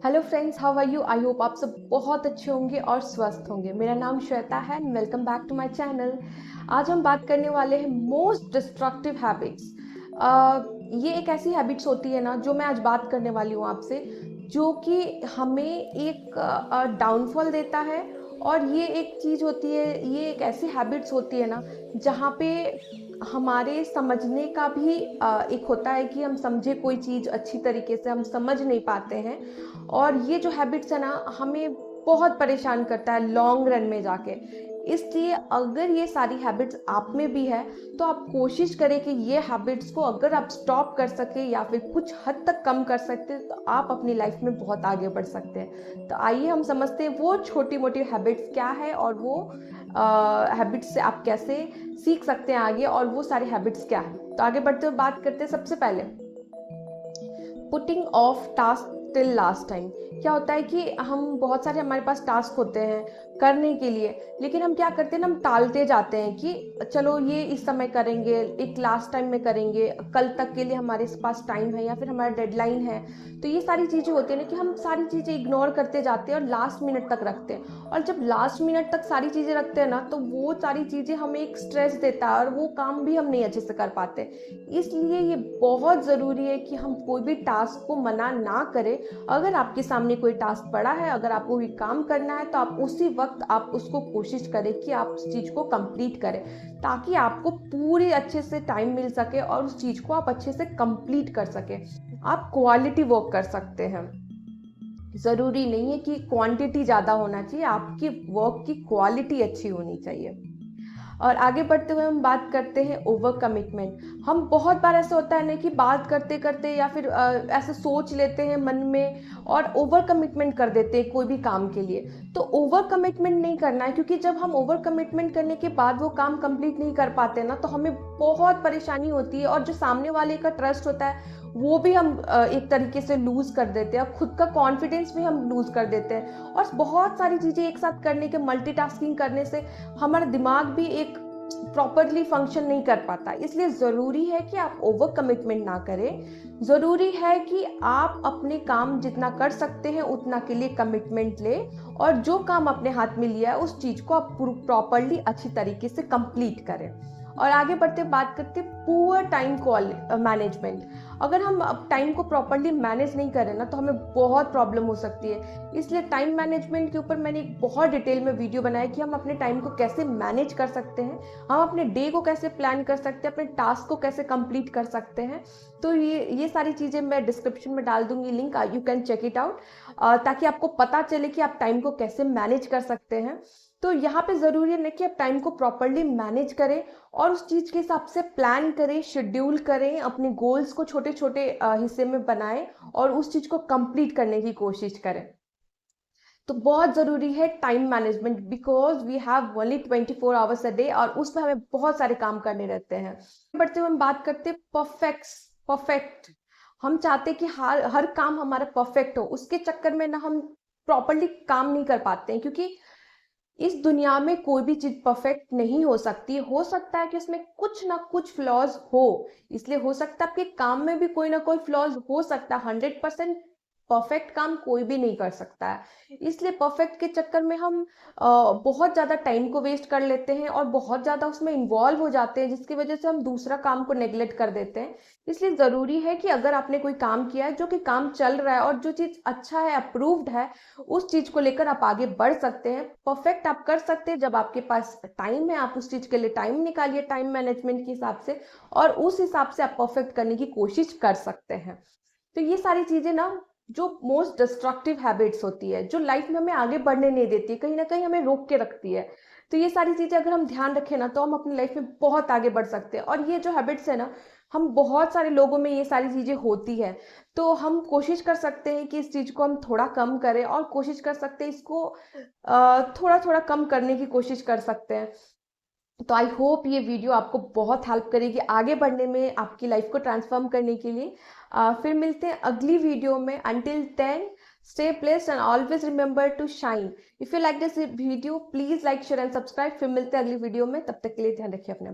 Hello friends, how are you? I hope आप सब बहुत अच्छे होंगे और स्वस्थ होंगे। मेरा नाम श्वेता है and welcome back to my channel. आज हम बात करने वाले हैं मोस्ट डिस्ट्रक्टिव हैबिट्स। ये एक ऐसी हैबिट्स होती है ना, जो मैं आज बात करने वाली हूँ आपसे, जो कि हमें एक डाउनफॉल देता है। और ये एक चीज़ होती है, ये एक ऐसी हैबिट्स होती है ना, जहाँ पे हमारे समझने का भी एक होता है कि हम समझे कोई चीज़ अच्छी तरीके से हम समझ नहीं पाते हैं। और ये जो हैबिट्स है ना, हमें बहुत परेशान करता है लॉन्ग रन में जाके। इसलिए अगर ये सारी हैबिट्स आप में भी है, तो आप कोशिश करें कि ये हैबिट्स को अगर आप स्टॉप कर सके या फिर कुछ हद तक कम कर सकते हैं, तो आप अपनी लाइफ में बहुत आगे बढ़ सकते हैं। तो आइए हम समझते हैं वो छोटी मोटी हैबिट्स क्या है, और वो हैबिट्स से आप कैसे सीख सकते हैं आगे, और वो सारी हैबिट्स क्या है। तो आगे बढ़ते हुए बात करते हैं सबसे पहले putting of task till last time. क्या होता है कि हम बहुत सारे हमारे पास टास्क होते हैं करने के लिए, लेकिन हम क्या करते हैं ना, हम टालते जाते हैं कि चलो ये इस समय करेंगे, एक लास्ट टाइम में करेंगे, कल तक के लिए हमारे पास टाइम है या फिर हमारा डेडलाइन है। तो ये सारी चीज़ें होती हैं ना कि हम सारी चीज़ें इग्नोर करते जाते हैं और लास्ट मिनट तक रखते हैं। और जब लास्ट मिनट तक सारी चीज़ें रखते हैं ना, तो वो सारी चीज़ें हमें एक स्ट्रेस देता है और वो काम भी हम नहीं अच्छे से कर पाते। इसलिए ये बहुत ज़रूरी है कि हम कोई भी टास्क को मना ना करें। अगर आपके सामने कोई टास्क पड़ा है, अगर आपको कोई काम करना है, तो आप उसी वक्त आप उसको कोशिश करें कि आप उस चीज़ को कंप्लीट करें, ताकि आपको पूरे अच्छे से टाइम मिल सके और उस चीज़ को आप अच्छे से कंप्लीट कर सकें। आप क्वालिटी वर्क कर सकते हैं। ज़रूरी नहीं है कि क्वांटिटी ज़्यादा होना चाहिए, आपकी वर्क की क्वालिटी अच्छी होनी चाहिए। और आगे बढ़ते हुए हम बात करते हैं ओवर कमिटमेंट। हम बहुत बार ऐसा होता है ना कि बात करते करते या फिर ऐसे सोच लेते हैं मन में और ओवर कमिटमेंट कर देते हैं कोई भी काम के लिए। तो ओवर कमिटमेंट नहीं करना है, क्योंकि जब हम ओवर कमिटमेंट करने के बाद वो काम कंप्लीट नहीं कर पाते ना, तो हमें बहुत परेशानी होती है, और जो सामने वाले का ट्रस्ट होता है वो भी हम एक तरीके से लूज कर देते हैं, और खुद का कॉन्फिडेंस भी हम लूज कर देते हैं। और बहुत सारी चीज़ें एक साथ करने के, मल्टीटास्किंग करने से हमारा दिमाग भी एक प्रॉपरली फंक्शन नहीं कर पाता। इसलिए ज़रूरी है कि आप ओवर कमिटमेंट ना करें। ज़रूरी है कि आप अपने काम जितना कर सकते हैं उतना के लिए कमिटमेंट लें, और जो काम अपने हाथ में लिया है उस चीज़ को आप प्रॉपरली अच्छी तरीके से कंप्लीट करें। और आगे बढ़ते बात करते पुअर टाइम मैनेजमेंट। अगर हम टाइम को प्रॉपरली मैनेज नहीं करें ना, तो हमें बहुत प्रॉब्लम हो सकती है। इसलिए टाइम मैनेजमेंट के ऊपर मैंने एक बहुत डिटेल में वीडियो बनाया कि हम अपने टाइम को कैसे मैनेज कर सकते हैं, हम अपने डे को कैसे प्लान कर सकते हैं, अपने टास्क को कैसे कंप्लीट कर सकते हैं। तो ये सारी चीज़ें मैं डिस्क्रिप्शन में डाल दूंगी link, you can check it out, ताकि आपको पता चले कि आप टाइम को कैसे मैनेज कर सकते हैं। तो यहाँ पे ज़रूरी है ना कि आप टाइम को प्रॉपरली मैनेज करें और उस चीज़ के हिसाब से प्लान करें, शेड्यूल करें, अपने गोल्स को छोटे छोटे हिस्से में बनाएं और उस चीज़ को कंप्लीट करने की कोशिश करें। तो बहुत ज़रूरी है time management, because we have only 24 hours a day, और उसमें हमें बहुत सारे काम करने रहते हैं। बढ़ते हुए हम बात करते हैं परफेक्ट। हम चाहते हैं कि हर हर काम हमारा परफेक्ट हो, उसके चक्कर में ना हम प्रॉपरली काम नहीं कर पाते हैं, क्योंकि इस दुनिया में कोई भी चीज परफेक्ट नहीं हो सकती। हो सकता है कि उसमें कुछ ना कुछ फ्लॉज हो, इसलिए हो सकता है आपके काम में भी कोई ना कोई फ्लॉज हो सकता है। 100% परफेक्ट काम कोई भी नहीं कर सकता है। इसलिए परफेक्ट के चक्कर में हम बहुत ज़्यादा टाइम को वेस्ट कर लेते हैं और बहुत ज़्यादा उसमें इन्वॉल्व हो जाते हैं, जिसकी वजह से हम दूसरा काम को नेग्लेक्ट कर देते हैं। इसलिए ज़रूरी है कि अगर आपने कोई काम किया है, जो कि काम चल रहा है और जो चीज़ अच्छा है, अप्रूव्ड है, उस चीज को लेकर आप आगे बढ़ सकते हैं। परफेक्ट आप कर सकते हैं जब आपके पास टाइम है, आप उस चीज के लिए टाइम निकालिए टाइम मैनेजमेंट के हिसाब से, और उस हिसाब से आप परफेक्ट करने की कोशिश कर सकते हैं। तो ये सारी चीजें ना, जो मोस्ट डिस्ट्रक्टिव हैबिट्स होती है, जो लाइफ में हमें आगे बढ़ने नहीं देती है, कहीं ना कहीं हमें रोक के रखती है। तो ये सारी चीजें अगर हम ध्यान रखें ना, तो हम अपनी लाइफ में बहुत आगे बढ़ सकते हैं। और ये जो हैबिट्स है ना, हम बहुत सारे लोगों में ये सारी चीजें होती है। तो हम कोशिश कर सकते हैं कि इस चीज को हम थोड़ा कम करें, और कोशिश कर सकते हैं इसको थोड़ा थोड़ा कम करने की कोशिश कर सकते हैं। तो आई होप ये वीडियो आपको बहुत हेल्प करेगी आगे बढ़ने में, आपकी लाइफ को ट्रांसफॉर्म करने के लिए। फिर मिलते हैं अगली वीडियो में। Until then, stay blessed and always remember to shine. If you like this video, please like, share and subscribe. फिर मिलते हैं अगली वीडियो में, तब तक के लिए ध्यान रखिए अपना।